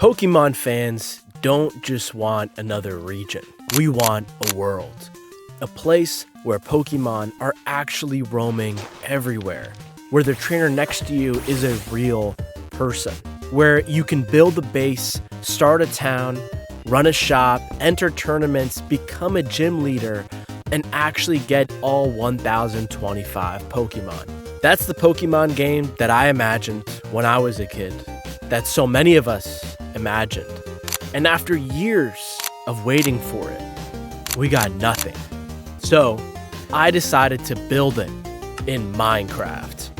Pokemon fans don't just want another region. We want a world. A place where Pokemon are actually roaming everywhere. Where the trainer next to you is a real person. Where you can build a base, start a town, run a shop, enter tournaments, become a gym leader, and actually get all 1,025 Pokemon. That's the Pokemon game that I imagined when I was a kid. That so many of us imagined. And after years of waiting for it, we got nothing. So I decided to build it in Minecraft.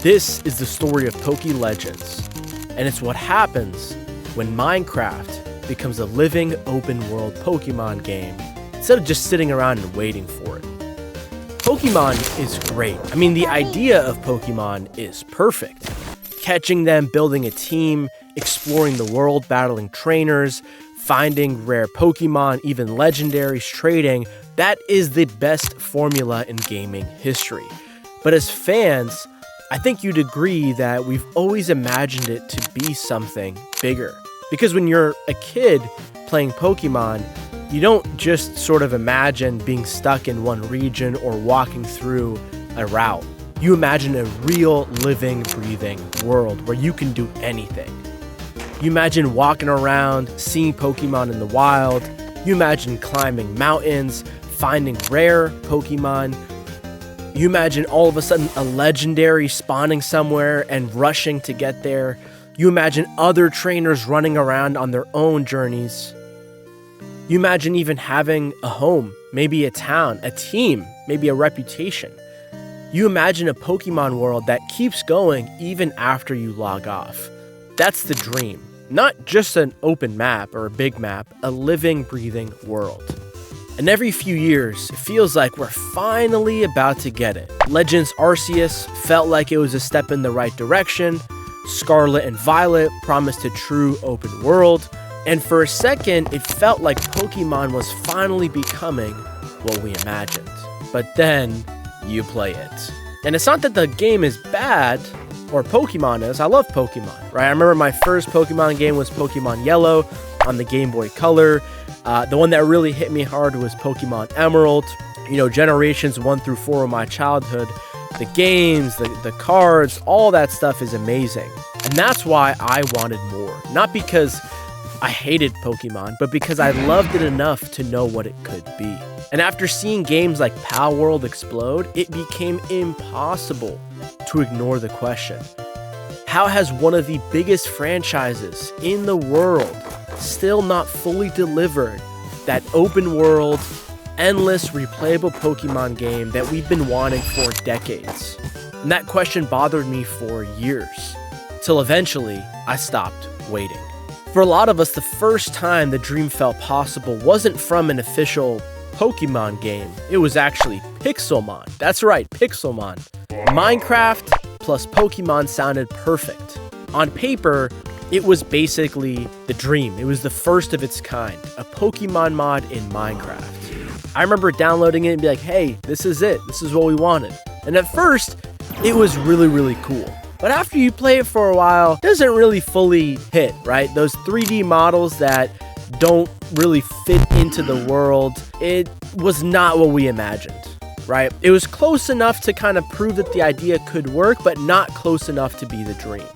This is the story of Poke Legends, and it's what happens when Minecraft becomes a living open world Pokemon game instead of just sitting around and waiting for it. Pokemon is great. I mean, the idea of Pokemon is perfect. Catching them, building a team, exploring the world, battling trainers, finding rare Pokemon, even legendaries, trading, that is the best formula in gaming history. But as fans, I think you'd agree that we've always imagined it to be something bigger. Because when you're a kid playing Pokemon, you don't just sort of imagine being stuck in one region or walking through a route. You imagine a real, living, breathing world where you can do anything. You imagine walking around, seeing Pokemon in the wild. You imagine climbing mountains, finding rare Pokemon. You imagine all of a sudden a legendary spawning somewhere and rushing to get there. You imagine other trainers running around on their own journeys. You imagine even having a home, maybe a town, a team, maybe a reputation. You imagine a Pokemon world that keeps going even after you log off. That's the dream. Not just an open map or a big map, a living, breathing world. And every few years, it feels like we're finally about to get it. Legends Arceus felt like it was a step in the right direction. Scarlet and Violet promised a true open world. And for a second, it felt like Pokemon was finally becoming what we imagined. But then, you play it. And it's not that the game is bad, or Pokemon is. I love Pokemon, right? I remember my first Pokemon game was Pokemon Yellow on the Game Boy Color. The one that really hit me hard was Pokemon Emerald. You know, generations 1 through 4 of my childhood. The games, the cards, all that stuff is amazing. And that's why I wanted more. Not because I hated Pokemon, but because I loved it enough to know what it could be. And after seeing games like Palworld explode, it became impossible to ignore the question: how has one of the biggest franchises in the world still not fully delivered that open world, endless replayable Pokemon game that we've been wanting for decades? And that question bothered me for years, till eventually I stopped waiting. For a lot of us, the first time the dream felt possible wasn't from an official Pokemon game. It was actually Pixelmon. That's right, Pixelmon. Minecraft plus Pokemon sounded perfect. On paper, it was basically the dream. It was the first of its kind, a Pokemon mod in Minecraft. I remember downloading it and be like, hey, this is it. This is what we wanted. And at first, it was really, really cool. But after you play it for a while, it doesn't really fully hit, right? Those 3D models that don't really fit into the world, it was not what we imagined, right? It was close enough to kind of prove that the idea could work, but not close enough to be the dream.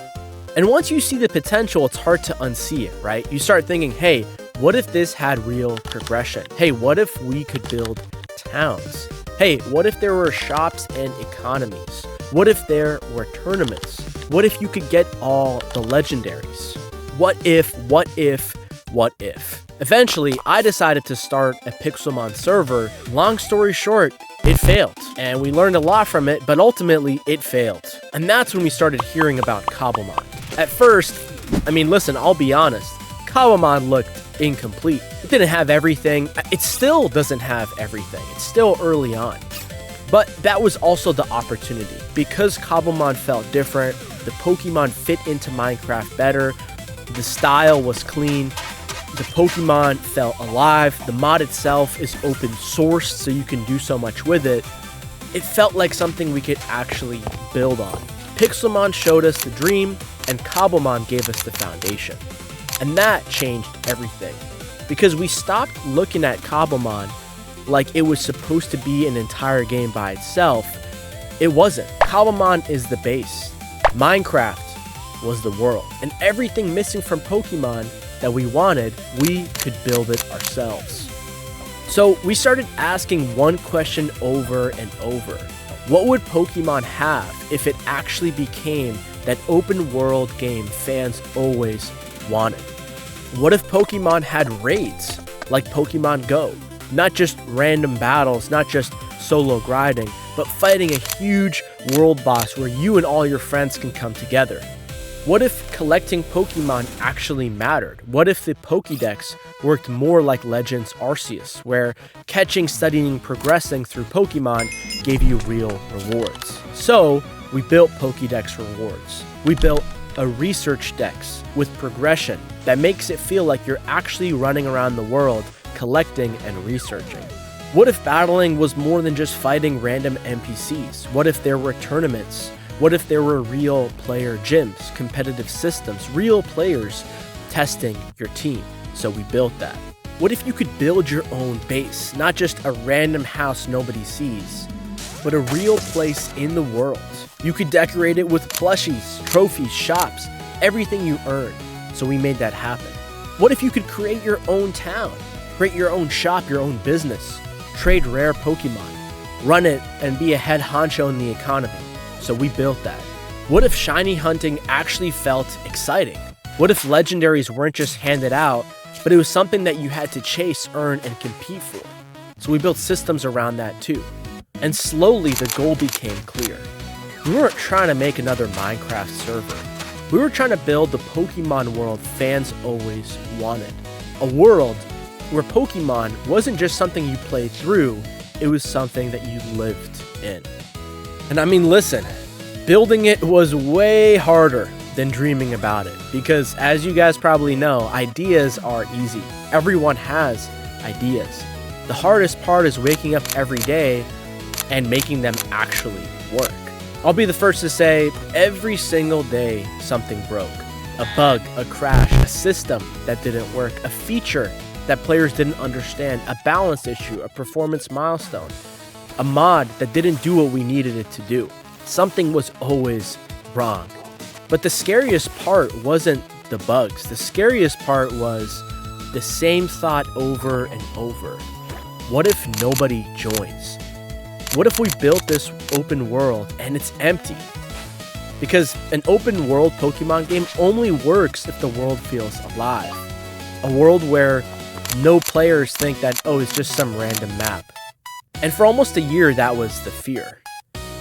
And once you see the potential, it's hard to unsee it, right? You start thinking, hey, what if this had real progression? Hey, what if we could build towns? Hey, what if there were shops and economies? What if there were tournaments? What if you could get all the legendaries? What if? Eventually, I decided to start a Pixelmon server. Long story short, it failed. And we learned a lot from it, but ultimately it failed. And that's when we started hearing about Cobblemon. At first, I mean, listen, I'll be honest, Cobblemon looked incomplete. It didn't have everything. It still doesn't have everything. It's still early on. But that was also the opportunity. Because Cobblemon felt different, the Pokemon fit into Minecraft better, the style was clean, the Pokemon felt alive, the mod itself is open source, so you can do so much with it. It felt like something we could actually build on. Pixelmon showed us the dream, and Cobblemon gave us the foundation. And that changed everything. Because we stopped looking at Cobblemon like it was supposed to be an entire game by itself. It wasn't. Cobblemon is the base. Minecraft was the world. And everything missing from Pokemon that we wanted, we could build it ourselves. So we started asking one question over and over. What would Pokemon have if it actually became that open world game fans always wanted? What if Pokemon had raids like Pokemon Go? Not just random battles, not just solo grinding, but fighting a huge world boss where you and all your friends can come together. What if collecting Pokemon actually mattered? What if the Pokédex worked more like Legends Arceus, where catching, studying, progressing through Pokemon gave you real rewards? So we built Pokédex rewards. We built a research dex with progression that makes it feel like you're actually running around the world collecting and researching. What if battling was more than just fighting random NPCs? What if there were tournaments? What if there were real player gyms, competitive systems, real players testing your team? So we built that. What if you could build your own base, not just a random house nobody sees, but a real place in the world? You could decorate it with plushies, trophies, shops, everything you earn. So we made that happen. What if you could create your own town, create your own shop, your own business, trade rare Pokemon, run it, and be a head honcho in the economy? So we built that. What if shiny hunting actually felt exciting? What if legendaries weren't just handed out, but it was something that you had to chase, earn, and compete for? So we built systems around that too. And slowly the goal became clear. We weren't trying to make another Minecraft server. We were trying to build the Pokemon world fans always wanted. A world where Pokemon wasn't just something you played through, it was something that you lived in. And I mean, listen, building it was way harder than dreaming about it, because as you guys probably know, ideas are easy. Everyone has ideas. The hardest part is waking up every day and making them actually work. I'll be the first to say, every single day something broke. A bug, a crash, a system that didn't work, a feature that players didn't understand, a balance issue, a performance milestone, a mod that didn't do what we needed it to do. Something was always wrong. But the scariest part wasn't the bugs. The scariest part was the same thought over and over. What if nobody joins? What if we built this open world and it's empty? Because an open world Pokemon game only works if the world feels alive. A world where no players think that, oh, it's just some random map. And for almost a year, that was the fear.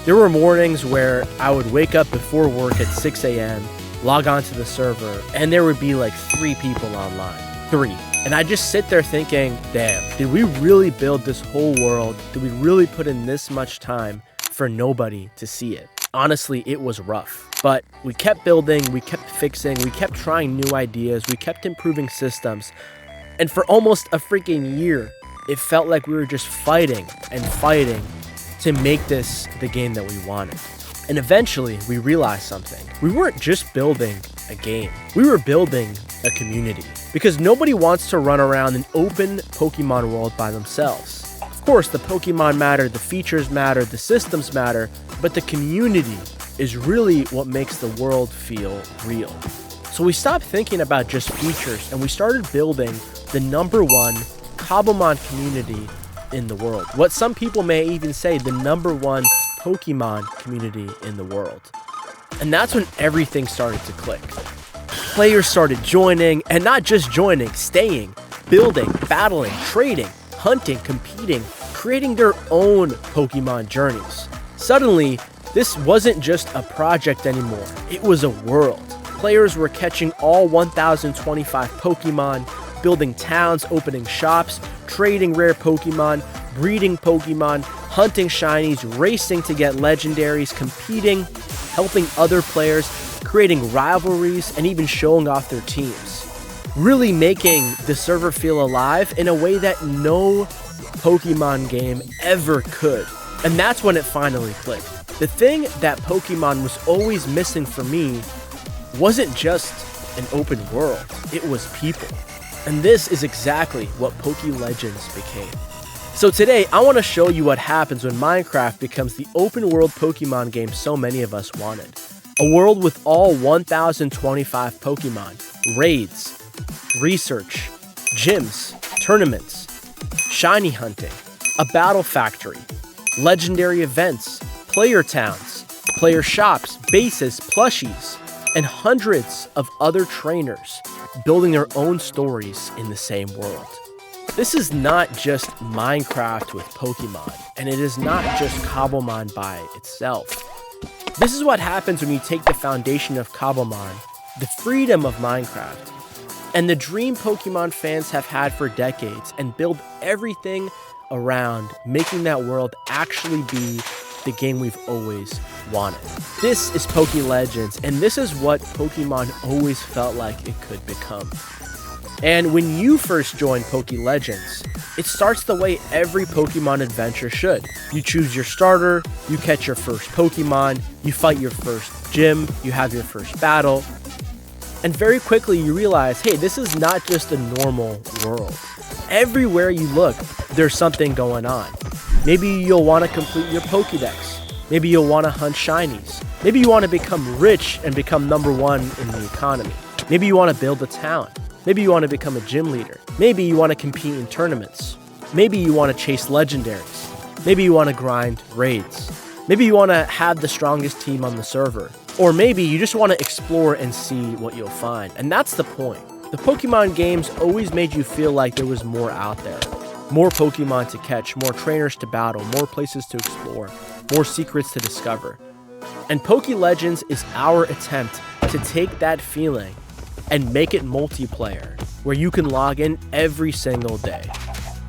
There were mornings where I would wake up before work at 6 a.m., log onto the server, and there would be like 3 people online. 3. And I'd just sit there thinking, damn, did we really build this whole world? Did we really put in this much time for nobody to see it? Honestly, it was rough. But we kept building, we kept fixing, we kept trying new ideas, we kept improving systems. And for almost a freaking year, it felt like we were just fighting and fighting to make this the game that we wanted. And eventually, we realized something. We weren't just building a game. We were building a community. Because nobody wants to run around an open Pokemon world by themselves. Of course, the Pokemon matter, the features matter, the systems matter, but the community is really what makes the world feel real. So we stopped thinking about just features and we started building the #1 Cobblemon community in the world. What some people may even say the #1 Pokemon community in the world. And that's when everything started to click. Players started joining, and not just joining, staying, building, battling, trading, hunting, competing, creating their own Pokemon journeys. Suddenly, this wasn't just a project anymore, it was a world. Players were catching all 1,025 Pokemon, building towns, opening shops, trading rare Pokemon, breeding Pokemon, hunting shinies, racing to get legendaries, competing, helping other players, creating rivalries, and even showing off their teams. Really making the server feel alive in a way that no Pokemon game ever could. And that's when it finally clicked. The thing that Pokemon was always missing for me wasn't just an open world, it was people. And this is exactly what Legends became. So today, I want to show you what happens when Minecraft becomes the open world Pokemon game so many of us wanted. A world with all 1,025 Pokemon, raids, research, gyms, tournaments, shiny hunting, a battle factory, legendary events, player towns, player shops, bases, plushies, and hundreds of other trainers building their own stories in the same world. This is not just Minecraft with Pokemon, and it is not just Cobblemon by itself. This is what happens when you take the foundation of Cobblemon, the freedom of Minecraft, and the dream Pokemon fans have had for decades, and build everything around making that world actually be the game we've always wanted. This is Legends, and this is what Pokemon always felt like it could become. And when you first join Legends, it starts the way every Pokemon adventure should. You choose your starter, you catch your first Pokemon, you fight your first gym, you have your first battle, and very quickly you realize, hey, this is not just a normal world. Everywhere you look, there's something going on. Maybe you'll want to complete your Pokédex. Maybe you'll want to hunt shinies. Maybe you want to become rich and become #1 in the economy. Maybe you want to build a town. Maybe you want to become a gym leader. Maybe you want to compete in tournaments. Maybe you want to chase legendaries. Maybe you want to grind raids. Maybe you want to have the strongest team on the server. Or maybe you just want to explore and see what you'll find. And that's the point. The Pokemon games always made you feel like there was more out there. More Pokemon to catch, more trainers to battle, more places to explore, more secrets to discover. And Legends is our attempt to take that feeling and make it multiplayer, where you can log in every single day.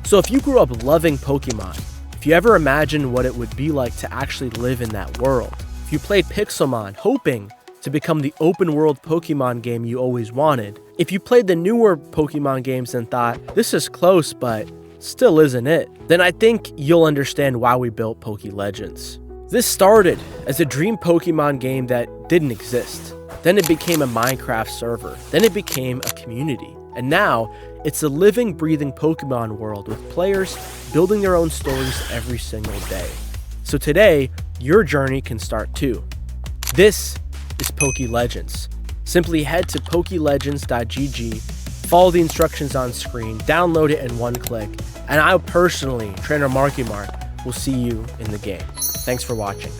So if you grew up loving Pokemon, if you ever imagined what it would be like to actually live in that world, if you played Pixelmon hoping to become the open world Pokemon game you always wanted, if you played the newer Pokemon games and thought, this is close but still isn't it, then I think you'll understand why we built Legends. This started as a dream Pokemon game that didn't exist. Then it became a Minecraft server. Then it became a community. And now, it's a living, breathing Pokemon world with players building their own stories every single day. So today, your journey can start too. This is Legends. Simply head to pokelegends.gg, follow the instructions on screen, download it in one click, and I personally, Trainer Marky Mark, will see you in the game. Thanks for watching.